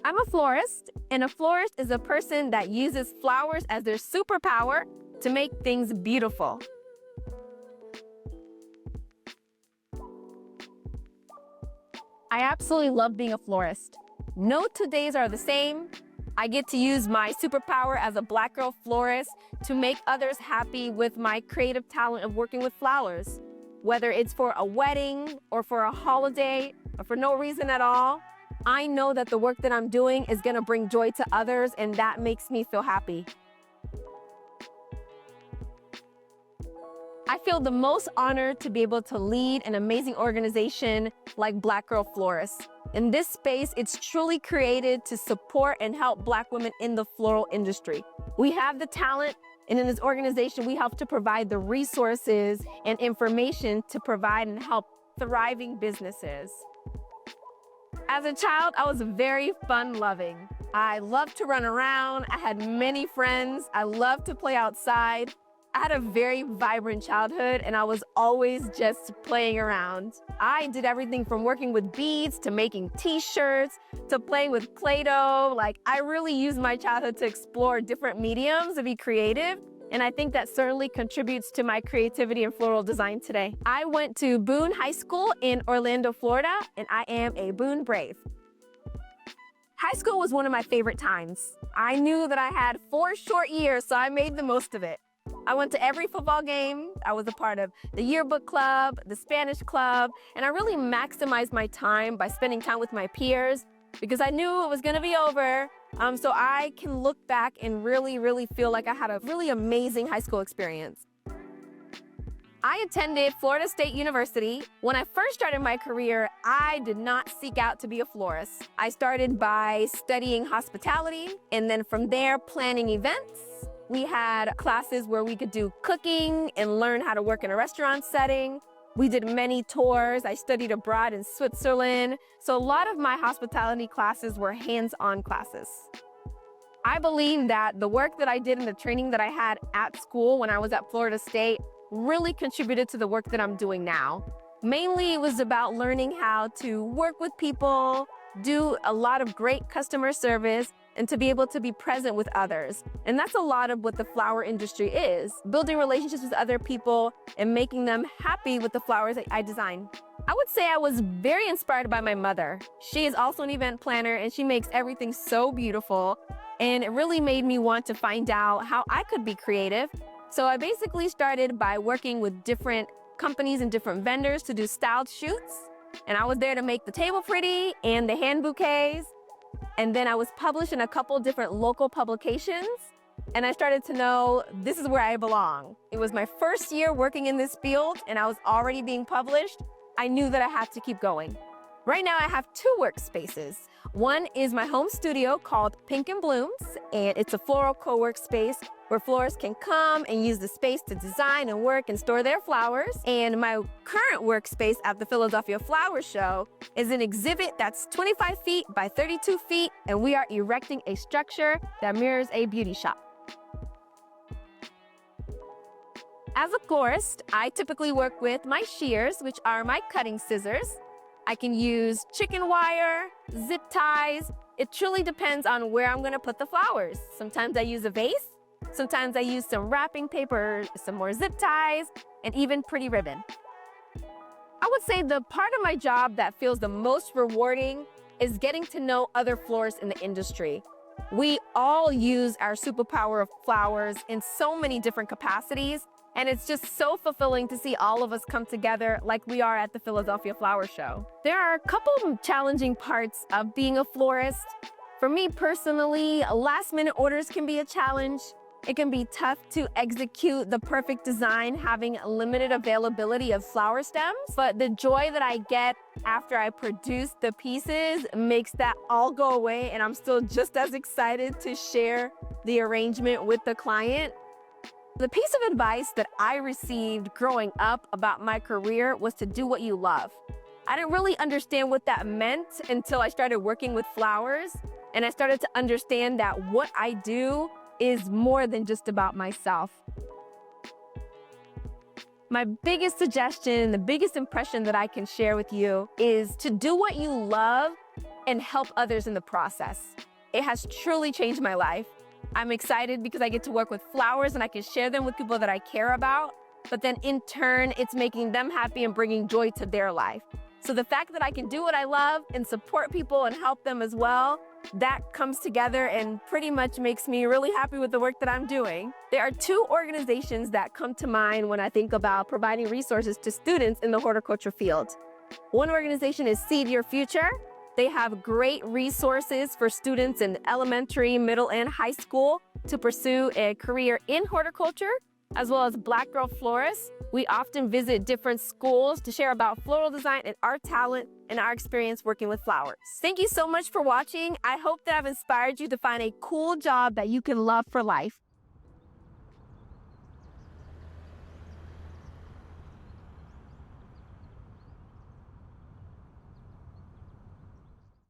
I'm a florist, and a florist is a person that uses flowers as their superpower to make things beautiful. I absolutely love being a florist. No 2 days are the same. I get to use my superpower as a Black girl florist to make others happy with my creative talent of working with flowers. Whether it's for a wedding or for a holiday or for no reason at all, I know that the work that I'm doing is gonna bring joy to others, and that makes me feel happy. I feel the most honored to be able to lead an amazing organization like Black Girl Florists. In this space, it's truly created to support and help Black women in the floral industry. We have the talent, and in this organization, we help to provide the resources and information to provide and help thriving businesses. As a child, I was very fun-loving. I loved to run around. I had many friends. I loved to play outside. I had a very vibrant childhood, and I was always just playing around. I did everything from working with beads to making t-shirts to playing with Play-Doh. I really used my childhood to explore different mediums to be creative, and I think that certainly contributes to my creativity in floral design today. I went to Boone High School in Orlando, Florida, and I am a Boone Brave. High school was one of my favorite times. I knew that I had 4 short years, so I made the most of it. I went to every football game. I was a part of the yearbook club, the Spanish club, and I really maximized my time by spending time with my peers because I knew it was gonna be over. So I can look back and really feel like I had a really amazing high school experience. I attended Florida State University. When I first started my career, I did not seek out to be a florist. I started by studying hospitality, and then from there, planning events. We had classes where we could do cooking and learn how to work in a restaurant setting. We did many tours. I studied abroad in Switzerland. So a lot of my hospitality classes were hands-on classes. I believe that the work that I did and the training that I had at school when I was at Florida State really contributed to the work that I'm doing now. Mainly, it was about learning how to work with people, do a lot of great customer service, and to be able to be present with others. And that's a lot of what the flower industry is, building relationships with other people and making them happy with the flowers that I design. I would say I was very inspired by my mother. She is also an event planner, and she makes everything so beautiful. And it really made me want to find out how I could be creative. So I basically started by working with different companies and different vendors to do styled shoots. And I was there to make the table pretty and the hand bouquets. And then I was published in a couple different local publications. And I started to know this is where I belong. It was my first year working in this field, and I was already being published. I knew that I had to keep going. Right now, I have 2 workspaces. One is my home studio called Pink and Blooms, and it's a floral co-work space where florists can come and use the space to design and work and store their flowers. And my current workspace at the Philadelphia Flower Show is an exhibit that's 25 feet by 32 feet, and we are erecting a structure that mirrors a beauty shop. As a florist, I typically work with my shears, which are my cutting scissors. I can use chicken wire, zip ties. It truly depends on where I'm gonna put the flowers. Sometimes I use a vase, sometimes I use some wrapping paper, some more zip ties, and even pretty ribbon. I would say the part of my job that feels the most rewarding is getting to know other florists in the industry. We all use our superpower of flowers in so many different capacities, and it's just so fulfilling to see all of us come together like we are at the Philadelphia Flower Show. There are a couple of challenging parts of being a florist. For me personally, last-minute orders can be a challenge. It can be tough to execute the perfect design, having limited availability of flower stems, but the joy that I get after I produce the pieces makes that all go away, and I'm still just as excited to share the arrangement with the client. The piece of advice that I received growing up about my career was to do what you love. I didn't really understand what that meant until I started working with flowers, and I started to understand that what I do is more than just about myself. My biggest suggestion, the biggest impression that I can share with you is to do what you love and help others in the process. It has truly changed my life. I'm excited because I get to work with flowers and I can share them with people that I care about, but then in turn, it's making them happy and bringing joy to their life. So the fact that I can do what I love and support people and help them as well, that comes together and pretty much makes me really happy with the work that I'm doing. There are two organizations that come to mind when I think about providing resources to students in the horticulture field. One organization is Seed Your Future. They have great resources for students in elementary, middle, and high school to pursue a career in horticulture, as well as Black Girl Florists. We often visit different schools to share about floral design and our talent and our experience working with flowers. Thank you so much for watching. I hope that I've inspired you to find a cool job that you can love for life.